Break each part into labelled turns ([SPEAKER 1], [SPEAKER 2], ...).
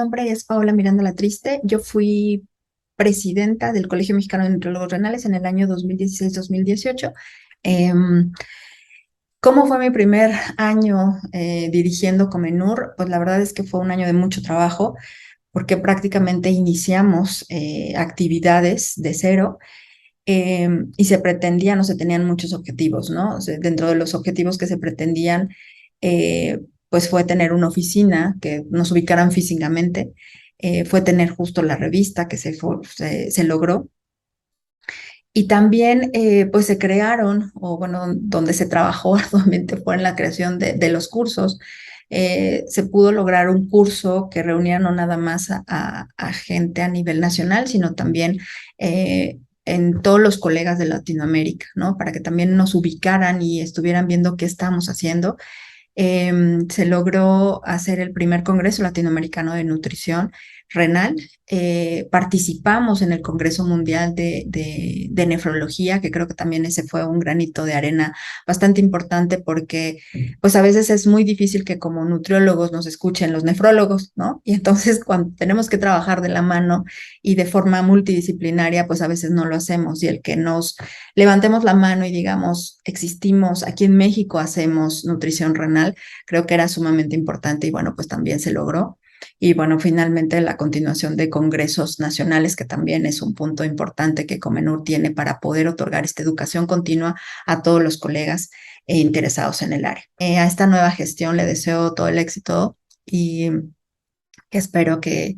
[SPEAKER 1] nombre es Paola Miranda La Triste. Yo fui presidenta del Colegio Mexicano de Nutriólogos Renales en el año 2016-2018. Em, ¿Cómo fue mi primer año dirigiendo Comenur? Pues la verdad es que fue un año de mucho trabajo porque prácticamente iniciamos actividades de cero y se pretendían o se tenían muchos objetivos, ¿no? O sea, dentro de los objetivos que se pretendían, pues fue tener una oficina que nos ubicaran físicamente, fue tener justo la revista que se logró. Y también, pues se crearon, o bueno, donde se trabajó arduamente fue en la creación de los cursos. Se pudo lograr un curso que reunía no nada más a gente a nivel nacional, sino también en todos los colegas de Latinoamérica, ¿no? Para que también nos ubicaran y estuvieran viendo qué estamos haciendo. Se logró hacer el primer Congreso Latinoamericano de Nutrición Renal. Participamos en el Congreso Mundial de Nefrología, que creo que también ese fue un granito de arena bastante importante porque pues a veces es muy difícil que como nutriólogos nos escuchen los nefrólogos, ¿no? Y entonces cuando tenemos que trabajar de la mano y de forma multidisciplinaria, pues a veces no lo hacemos y el que nos levantemos la mano y digamos, existimos, aquí en México hacemos nutrición renal, creo que era sumamente importante y bueno, pues también se logró. Y bueno, finalmente la continuación de congresos nacionales, que también es un punto importante que Comenur tiene para poder otorgar esta educación continua a todos los colegas interesados en el área. A esta nueva gestión le deseo todo el éxito y espero que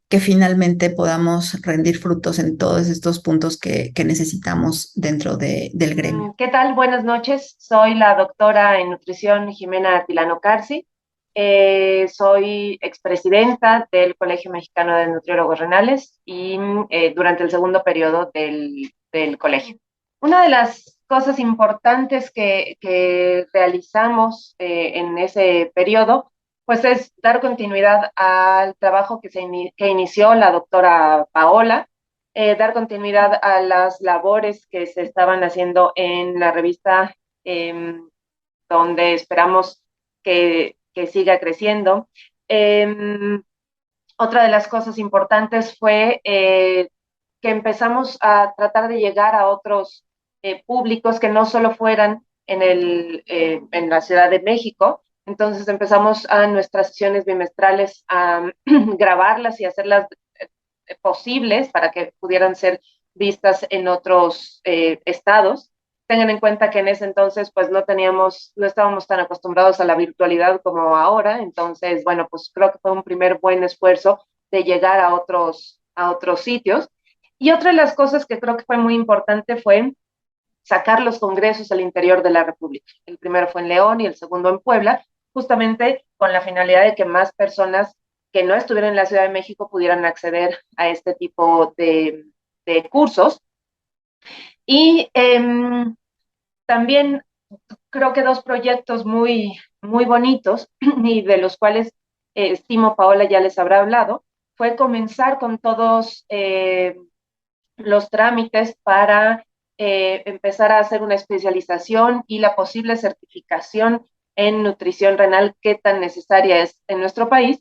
[SPEAKER 1] finalmente podamos rendir frutos en todos estos puntos que necesitamos dentro del gremio.
[SPEAKER 2] ¿Qué tal? Buenas noches. Soy la doctora en nutrición Jimena Tilano Carsi. Soy expresidenta del Colegio Mexicano de Nutriólogos Renales y durante el segundo periodo del colegio. Una de las cosas importantes que realizamos en ese periodo pues es dar continuidad al trabajo que inició la doctora Paola, dar continuidad a las labores que se estaban haciendo en la revista, donde esperamos que siga creciendo. Otra de las cosas importantes fue que empezamos a tratar de llegar a otros públicos que no solo fueran en la Ciudad de México. Entonces empezamos a nuestras sesiones bimestrales a grabarlas y hacerlas posibles para que pudieran ser vistas en otros estados. Tengan en cuenta que en ese entonces pues no estábamos tan acostumbrados a la virtualidad como ahora, entonces bueno, pues creo que fue un primer buen esfuerzo de llegar a otros sitios. Y otra de las cosas que creo que fue muy importante fue sacar los congresos al interior de la República. El primero fue en León y el segundo en Puebla, justamente con la finalidad de que más personas que no estuvieran en la Ciudad de México pudieran acceder a este tipo de cursos. Y también creo que dos proyectos muy, muy bonitos y de los cuales estimo Paola ya les habrá hablado, fue comenzar con todos los trámites para empezar a hacer una especialización y la posible certificación en nutrición renal que tan necesaria es en nuestro país.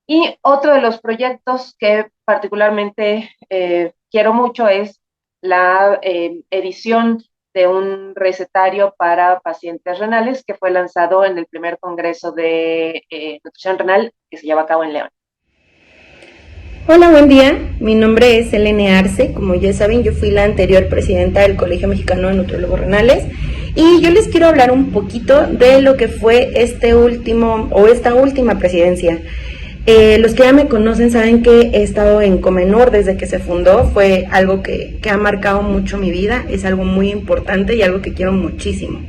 [SPEAKER 2] Y otro de los proyectos que particularmente quiero mucho es la edición de un recetario para pacientes renales que fue lanzado en el primer congreso de nutrición renal que se lleva a cabo en León.
[SPEAKER 3] Hola, buen día. Mi nombre es Elene Arce. Como ya saben, yo fui la anterior presidenta del Colegio Mexicano de Nutriólogos Renales y yo les quiero hablar un poquito de lo que fue esta última presidencia. Los que ya me conocen saben que he estado en Comenur desde que se fundó. Fue algo que ha marcado mucho mi vida, es algo muy importante y algo que quiero muchísimo.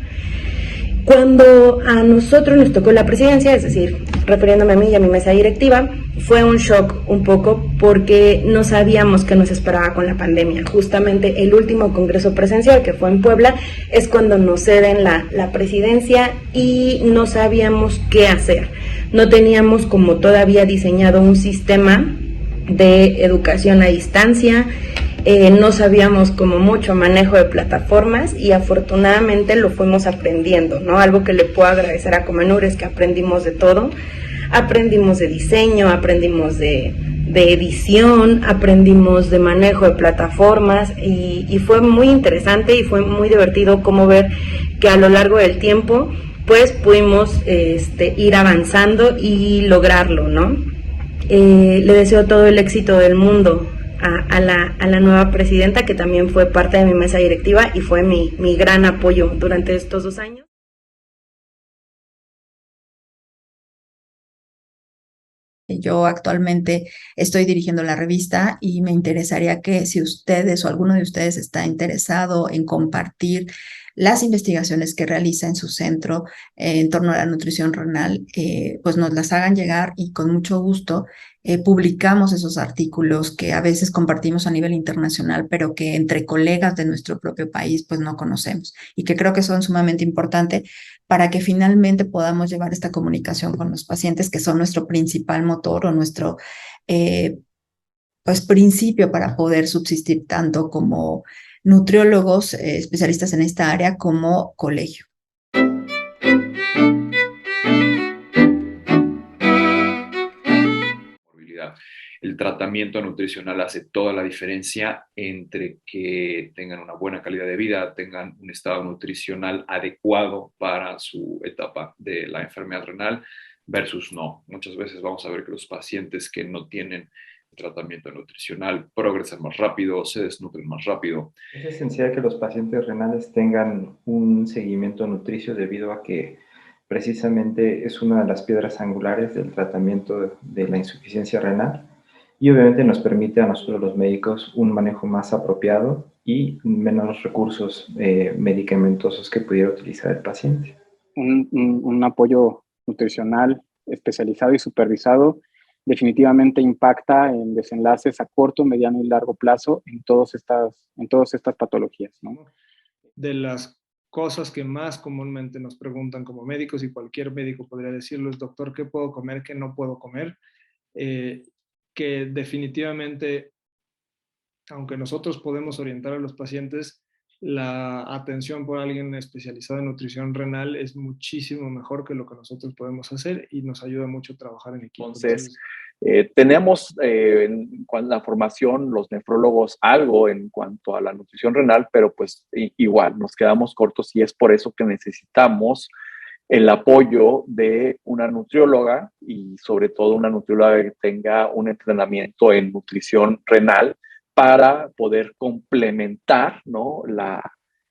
[SPEAKER 3] Cuando a nosotros nos tocó la presidencia, es decir, refiriéndome a mí y a mi mesa directiva, fue un shock un poco porque no sabíamos qué nos esperaba con la pandemia. Justamente el último congreso presencial, que fue en Puebla, es cuando nos ceden la presidencia y no sabíamos qué hacer. No teníamos como todavía diseñado un sistema de educación a distancia, no sabíamos como mucho manejo de plataformas y afortunadamente lo fuimos aprendiendo, ¿no? Algo que le puedo agradecer a Comenur es que aprendimos de todo. Aprendimos de diseño, aprendimos de edición, aprendimos de manejo de plataformas y fue muy interesante y fue muy divertido como ver que a lo largo del tiempo pues pudimos ir avanzando y lograrlo, ¿no? Le deseo todo el éxito del mundo a la nueva presidenta, que también fue parte de mi mesa directiva y fue mi gran apoyo durante estos 2 años.
[SPEAKER 1] Yo actualmente estoy dirigiendo la revista y me interesaría que si ustedes o alguno de ustedes está interesado en compartir las investigaciones que realiza en su centro en torno a la nutrición renal, pues nos las hagan llegar y con mucho gusto publicamos esos artículos que a veces compartimos a nivel internacional, pero que entre colegas de nuestro propio país pues no conocemos y que creo que son sumamente importantes para que finalmente podamos llevar esta comunicación con los pacientes, que son nuestro principal motor o nuestro pues, principio para poder subsistir tanto como nutriólogos especialistas en esta área como colegio.
[SPEAKER 4] El tratamiento nutricional hace toda la diferencia entre que tengan una buena calidad de vida, tengan un estado nutricional adecuado para su etapa de la enfermedad renal versus no. Muchas veces vamos a ver que los pacientes que no tienen tratamiento nutricional progresan más rápido, se desnutren más rápido.
[SPEAKER 5] Es esencial que los pacientes renales tengan un seguimiento nutricio debido a que precisamente es una de las piedras angulares del tratamiento de la insuficiencia renal y obviamente nos permite a nosotros los médicos un manejo más apropiado y menos recursos medicamentosos que pudiera utilizar el paciente.
[SPEAKER 6] Un apoyo nutricional especializado y supervisado definitivamente impacta en desenlaces a corto, mediano y largo plazo en todas estas patologías, ¿no?
[SPEAKER 7] De las cosas que más comúnmente nos preguntan como médicos, y cualquier médico podría decirlo, es: doctor, ¿qué puedo comer, qué no puedo comer? Que definitivamente, aunque nosotros podemos orientar a los pacientes, la atención por alguien especializado en nutrición renal es muchísimo mejor que lo que nosotros podemos hacer y nos ayuda mucho a trabajar en equipo.
[SPEAKER 8] Entonces tenemos en cuanto a la formación, los nefrólogos, algo en cuanto a la nutrición renal, pero pues igual nos quedamos cortos y es por eso que necesitamos el apoyo de una nutrióloga y sobre todo una nutrióloga que tenga un entrenamiento en nutrición renal para poder complementar, ¿no?,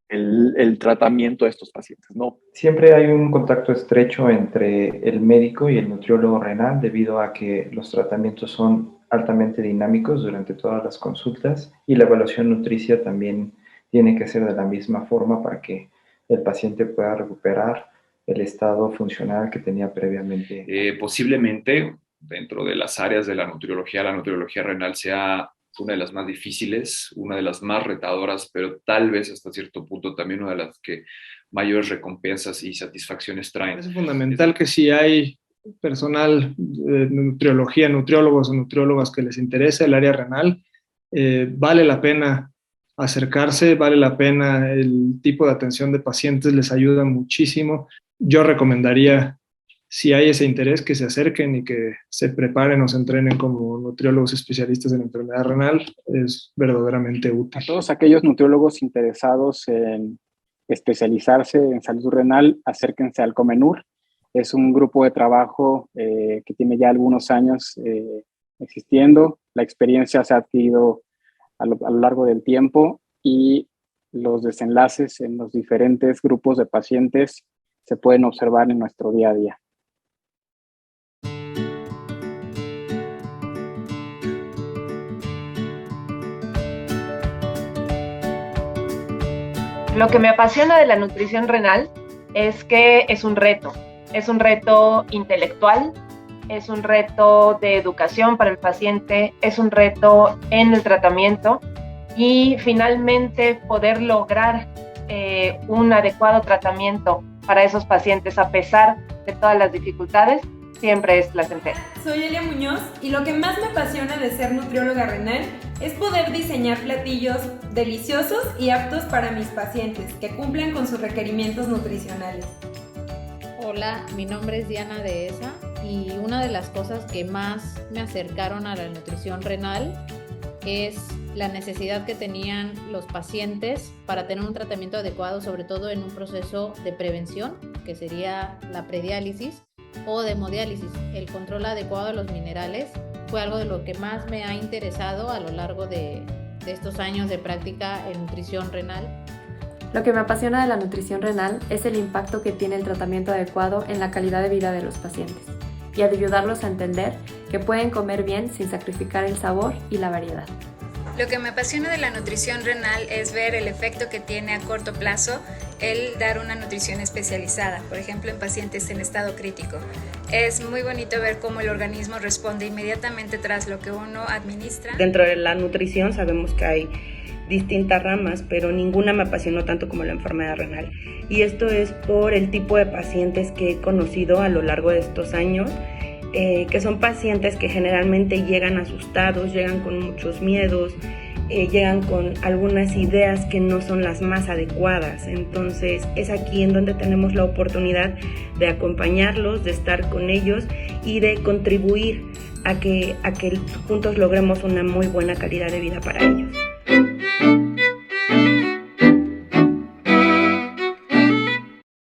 [SPEAKER 8] el tratamiento de estos pacientes, ¿no?
[SPEAKER 5] Siempre hay un contacto estrecho entre el médico y el nutriólogo renal debido a que los tratamientos son altamente dinámicos durante todas las consultas y la evaluación nutricia también tiene que ser de la misma forma para que el paciente pueda recuperar el estado funcional que tenía previamente.
[SPEAKER 4] Posiblemente dentro de las áreas de la nutriología renal sea una de las más difíciles, una de las más retadoras, pero tal vez hasta cierto punto también una de las que mayores recompensas y satisfacciones traen.
[SPEAKER 7] Es fundamental que si hay personal de nutriología, nutriólogos o nutriólogas que les interese el área renal, vale la pena acercarse, vale la pena el tipo de atención de pacientes, les ayuda muchísimo. Yo recomendaría, si hay ese interés, que se acerquen y que se preparen o se entrenen como nutriólogos especialistas en enfermedad renal. Es verdaderamente útil.
[SPEAKER 6] A todos aquellos nutriólogos interesados en especializarse en salud renal, acérquense al Comenur. Es un grupo de trabajo que tiene ya algunos años existiendo. La experiencia se ha adquirido a lo largo del tiempo y los desenlaces en los diferentes grupos de pacientes se pueden observar en nuestro día a día.
[SPEAKER 2] Lo que me apasiona de la nutrición renal es que es un reto intelectual, es un reto de educación para el paciente, es un reto en el tratamiento y finalmente poder lograr un adecuado tratamiento para esos pacientes a pesar de todas las dificultades siempre es placentero.
[SPEAKER 9] Soy Elia Muñoz y lo que más me apasiona de ser nutrióloga renal es poder diseñar platillos deliciosos y aptos para mis pacientes que cumplan con sus requerimientos nutricionales.
[SPEAKER 10] Hola, mi nombre es Diana Dehesa y una de las cosas que más me acercaron a la nutrición renal es la necesidad que tenían los pacientes para tener un tratamiento adecuado, sobre todo en un proceso de prevención, que sería la prediálisis o de hemodiálisis. El control adecuado de los minerales fue algo de lo que más me ha interesado a lo largo de estos años de práctica en nutrición renal.
[SPEAKER 11] Lo que me apasiona de la nutrición renal es el impacto que tiene el tratamiento adecuado en la calidad de vida de los pacientes y ayudarlos a entender que pueden comer bien sin sacrificar el sabor y la variedad.
[SPEAKER 12] Lo que me apasiona de la nutrición renal es ver el efecto que tiene a corto plazo el dar una nutrición especializada, por ejemplo en pacientes en estado crítico. Es muy bonito ver cómo el organismo responde inmediatamente tras lo que uno administra.
[SPEAKER 3] Dentro de la nutrición sabemos que hay distintas ramas, pero ninguna me apasionó tanto como la enfermedad renal. Y esto es por el tipo de pacientes que he conocido a lo largo de estos años, que son pacientes que generalmente llegan asustados, llegan con muchos miedos, llegan con algunas ideas que no son las más adecuadas. Entonces es aquí en donde tenemos la oportunidad de acompañarlos, de estar con ellos y de contribuir a que juntos logremos una muy buena calidad de vida para ellos.